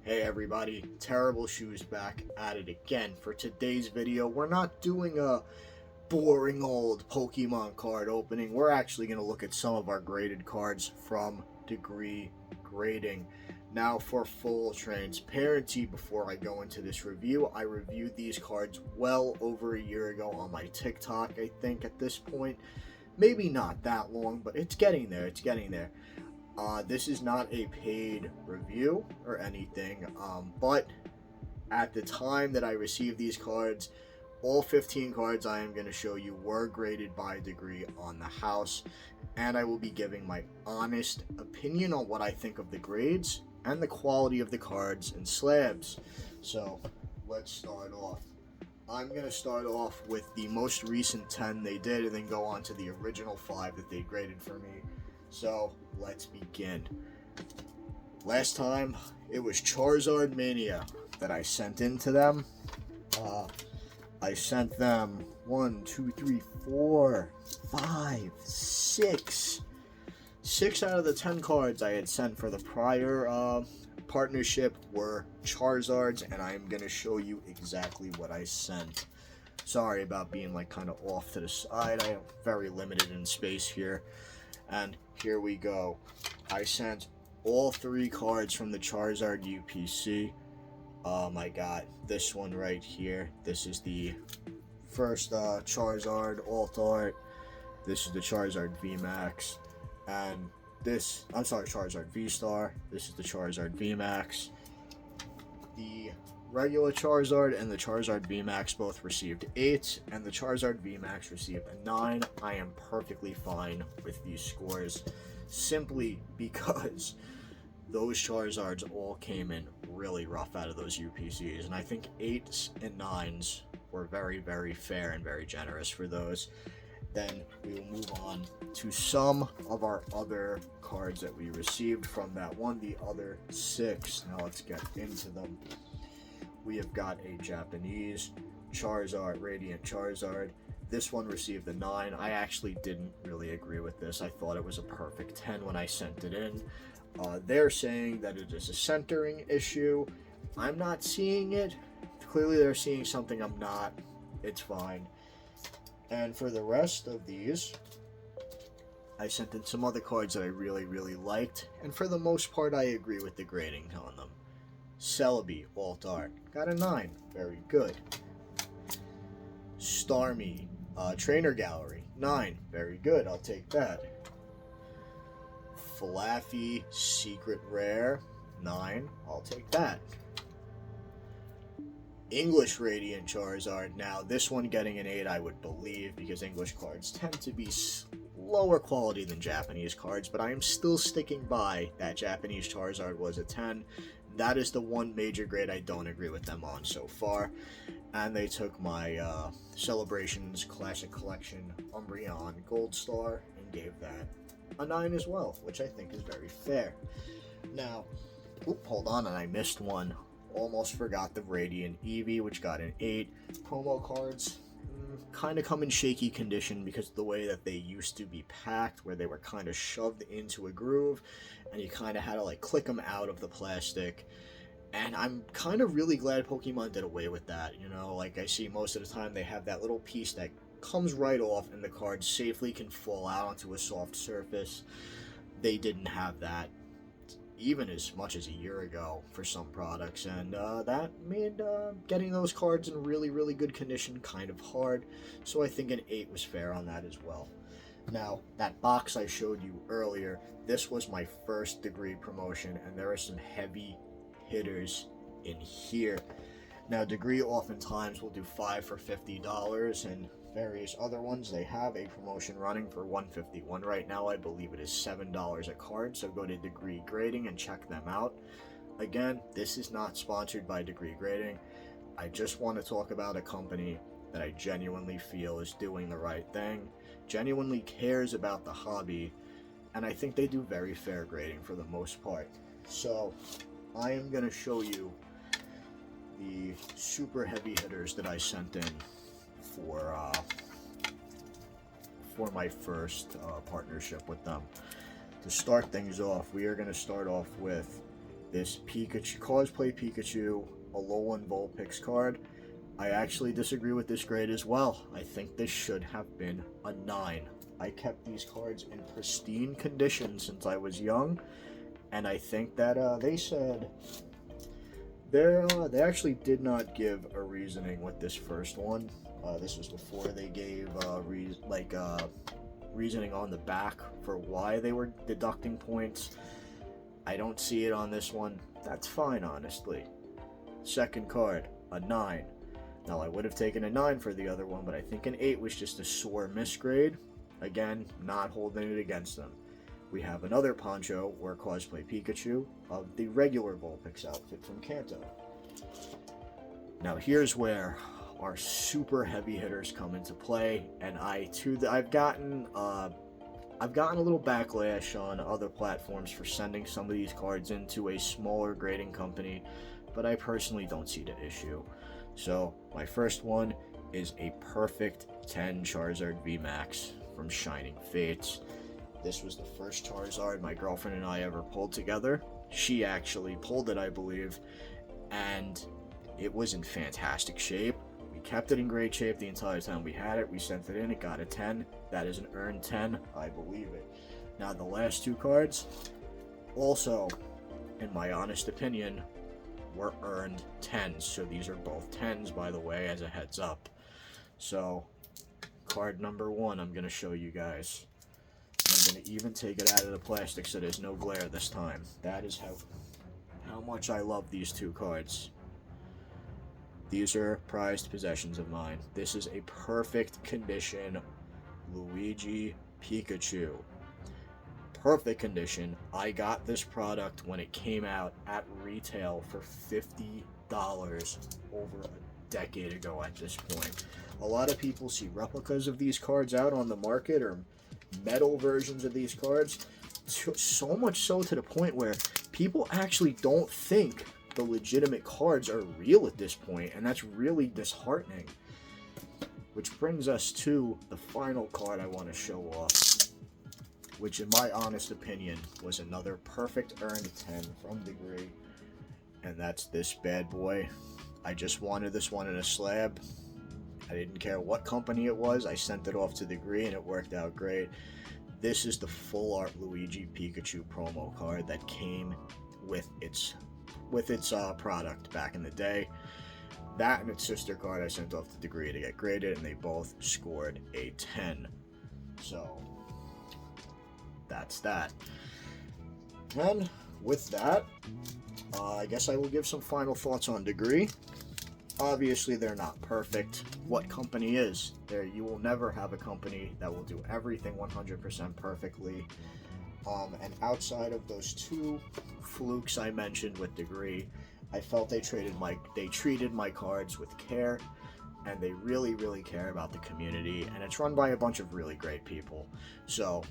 Hey everybody, Terrible Shoes back at it again. For today's video, we're not doing a boring old Pokemon card opening. We're actually going to look at some of our graded cards from Degree Grading. Now for full transparency, before I go into this review, I reviewed these cards well over a year ago on my TikTok, I think at this point. Maybe not that long, but it's getting there, this is not a paid review or anything, but at the time that I received these cards, all 15 cards I am going to show you were graded by Degree on the house, and I will be giving my honest opinion on what I think of the grades and the quality of the cards and slabs. So let's start off. I'm going to start off with the most recent 10 they did and then go on to the original 5 that they graded for me. So let's begin. Last time it was Charizard Mania that I sent in to them. I sent them 1, 2, 3, 4, 5, 6. 6 out of the 10 cards I had sent for the prior partnership were Charizards, and I'm going to show you exactly what I sent. Sorry about being like kind of off to the side. I am very limited in space here. And here we go. I sent all 3 cards from the Charizard UPC. I got this one right here. This is the first Charizard Alt Art. This is the Charizard VMAX. And this, I'm sorry, Charizard V-Star. This is the Charizard VMAX. The regular Charizard and the Charizard VMAX both received 8, and the Charizard VMAX received a 9. I am perfectly fine with these scores, simply because those Charizards all came in really rough out of those UPCs, and I think 8s and 9s were very, very fair and very generous for those. Then we will move on to some of our other cards that we received from that one, the other 6. Now let's get into them. We have got a Japanese Charizard, Radiant Charizard. This one received a 9. I actually didn't really agree with this. I thought it was a perfect 10 when I sent it in. They're saying that it is a centering issue. I'm not seeing it. Clearly they're seeing something I'm not. It's fine. And for the rest of these, I sent in some other cards that I really, really liked. And for the most part, I agree with the grading on them. Celebi, Alt Art, got a 9, very good. Starmie, Trainer Gallery, 9, very good, I'll take that. Flaffy, Secret Rare, 9, I'll take that. English Radiant Charizard, now this one getting an 8 I would believe, because English cards tend to be lower quality than Japanese cards, but I am still sticking by that Japanese Charizard was a 10. That is the one major grade I don't agree with them on so far. And they took my Celebrations Classic Collection Umbreon Gold Star and gave that a 9 as well, which I think is very fair. Now, hold on, and I missed one. Almost forgot the Radiant Eevee, which got an 8. Promo cards kind of come in shaky condition because of the way that they used to be packed, where they were kind of shoved into a groove and you kind of had to like click them out of the plastic. And I'm kind of really glad Pokemon did away with that. You know, like I see most of the time they have that little piece that comes right off and the card safely can fall out onto a soft surface. They didn't have that even as much as a year ago for some products, and that made getting those cards in really, really good condition kind of hard. So I think an 8 was fair on that as well. Now, that box I showed you earlier, this was my first Degree promotion, and there are some heavy hitters in here. Now, Degree oftentimes will do 5 for $50, and various other ones, they have a promotion running for $151 right now. I believe it is $7 a card, so go to Degree Grading and check them out. Again, this is not sponsored by Degree Grading. I just want to talk about a company that I genuinely feel is doing the right thing, genuinely cares about the hobby, and I think they do very fair grading for the most part. So I am going to show you the super heavy hitters that I sent in for my first partnership with them. To start things off, we are going to start off with This Pikachu, Cosplay Pikachu, Alolan Vulpix card, I actually disagree with this grade as well. I think this should have been a 9. I kept these cards in pristine condition since I was young, and I think that they said they actually did not give a reasoning with this first one. This was before they gave reasoning on the back for why they were deducting points. I don't see it on this one. That's fine, honestly. Second card, a 9. Now, I would have taken a 9 for the other one, but I think an 8 was just a sore misgrade. Again, not holding it against them. We have another Poncho, or Cosplay Pikachu, of the regular Vulpix outfit from Kanto. Now, here's where our super heavy hitters come into play, and I've gotten a little backlash on other platforms for sending some of these cards into a smaller grading company, but I personally don't see the issue. So my first one is a perfect 10 Charizard VMAX from Shining Fates. This was the first Charizard my girlfriend and I ever pulled together. She actually pulled it, I believe, and it was in fantastic shape. We kept it in great shape the entire time we had it. We sent it in, it got a 10. That is an earned 10, I believe it. Now the last two cards, also, in my honest opinion, were earned 10s. So these are both 10s, by the way, as a heads up. So, card number 1, I'm going to show you guys. I'm going to even take it out of the plastic so there's no glare this time. That is how much I love these two cards. These are prized possessions of mine. This is a perfect condition Luigi Pikachu. Perfect condition. I got this product when it came out at retail for $50 over a decade ago at this point. A lot of people see replicas of these cards out on the market, or metal versions of these cards, so much so to the point where people actually don't think the legitimate cards are real at this point, and that's really disheartening. Which brings us to the final card I want to show off, which in my honest opinion was another perfect earned 10 from Degree, and that's this bad boy. I just wanted this one in a slab. I didn't care what company it was. I sent it off to Degree and it worked out great. This is the full art Luigi Pikachu promo card that came with its product back in the day. That and its sister card I sent off to Degree to get graded, and they both scored a 10. So that's that. And with that, I guess I will give some final thoughts on Degree. Obviously, they're not perfect. What company is? You will never have a company that will do everything 100% perfectly. And outside of those two flukes I mentioned with Degree, I felt they treated my cards with care, and they really, really care about the community, and it's run by a bunch of really great people. So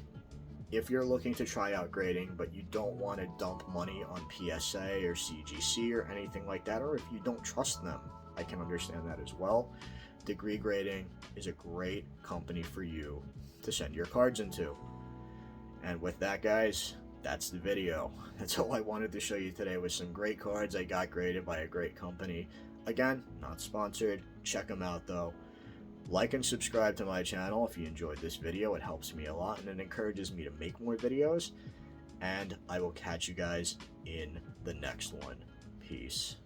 if you're looking to try out grading, but you don't want to dump money on PSA or CGC or anything like that, or if you don't trust them, I can understand that as well. Degree Grading is a great company for you to send your cards into. And with that, guys, that's the video. That's all I wanted to show you today, with some great cards I got graded by a great company. Again, not sponsored. Check them out, though. Like and subscribe to my channel if you enjoyed this video. It helps me a lot, and it encourages me to make more videos. And I will catch you guys in the next one. Peace.